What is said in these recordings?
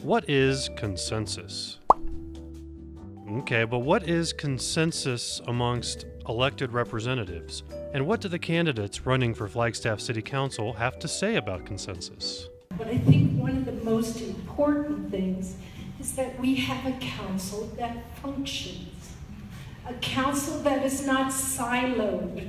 What is consensus? Okay, but what is consensus amongst elected representatives? And what do the candidates running for Flagstaff City Council have to say about consensus? But I think one of the most important things is that we have a council that functions, a council that is not siloed,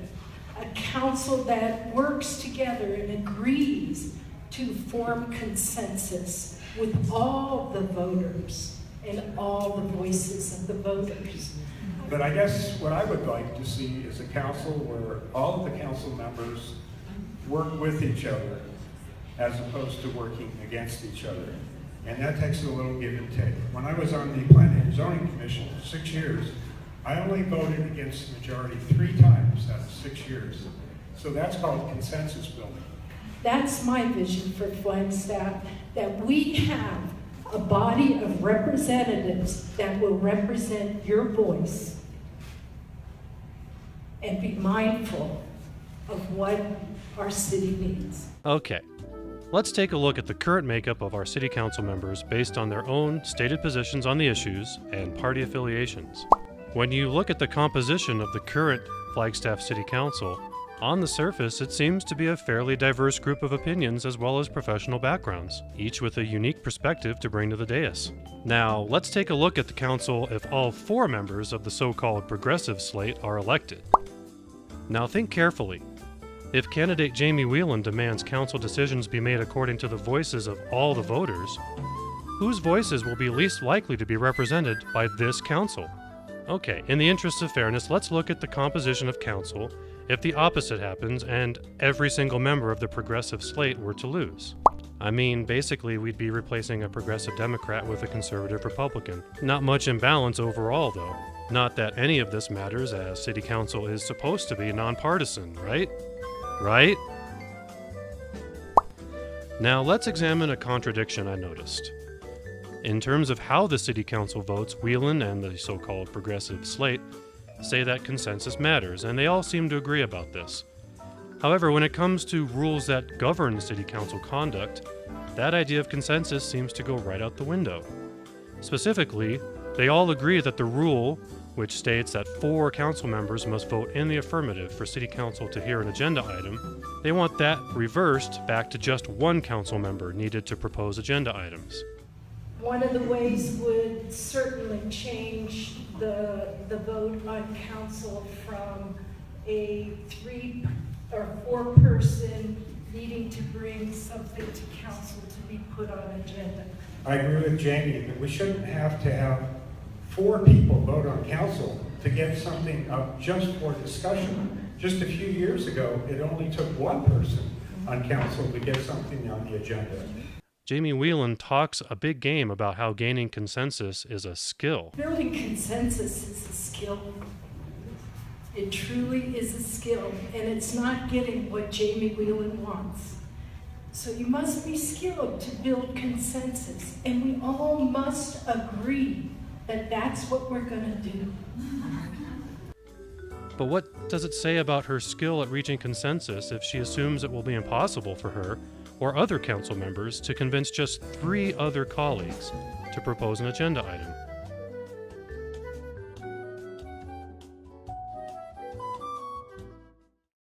a council that works together and agrees to form consensus with all the voters and all the voices of the voters. But I guess what I would like to see is a council where all of the council members work with each other as opposed to working against each other. And that takes a little give and take. When I was on the Planning and Zoning Commission for 6 years, I only voted against the majority 3 times out of 6 years. So that's called consensus building. That's my vision for Flagstaff, that we have a body of representatives that will represent your voice and be mindful of what our city needs. Okay, let's take a look at the current makeup of our city council members based on their own stated positions on the issues and party affiliations. When you look at the composition of the current Flagstaff City Council, on the surface, it seems to be a fairly diverse group of opinions as well as professional backgrounds, each with a unique perspective to bring to the dais. Now, let's take a look at the council if all 4 members of the so-called progressive slate are elected. Now think carefully. If candidate Jamie Whelan demands council decisions be made according to the voices of all the voters, whose voices will be least likely to be represented by this council? Okay, in the interest of fairness, let's look at the composition of council if the opposite happens and every single member of the progressive slate were to lose. I mean, basically we'd be replacing a progressive Democrat with a conservative Republican. Not much imbalance overall, though. Not that any of this matters, as city council is supposed to be nonpartisan, right? Right? Now let's examine a contradiction I noticed. In terms of how the city council votes, Whelan and the so-called progressive slate say that consensus matters, and they all seem to agree about this. However, when it comes to rules that govern city council conduct, that idea of consensus seems to go right out the window. Specifically, they all agree that the rule, which states that 4 council members must vote in the affirmative for city council to hear an agenda item, they want that reversed back to just 1 council member needed to propose agenda items. One of the ways would certainly change the vote on council from a 3 or 4 person needing to bring something to council to be put on agenda. I agree with Jamie that we shouldn't have to have 4 people vote on council to get something up just for discussion. Just a few years ago, it only took 1 person on council to get something on the agenda. Jamie Whelan talks a big game about how gaining consensus is a skill. Building consensus is a skill. It truly is a skill, and it's not getting what Jamie Whelan wants. So you must be skilled to build consensus, and we all must agree that that's what we're going to do. But what does it say about her skill at reaching consensus if she assumes it will be impossible for her or other council members to convince just 3 other colleagues to propose an agenda item?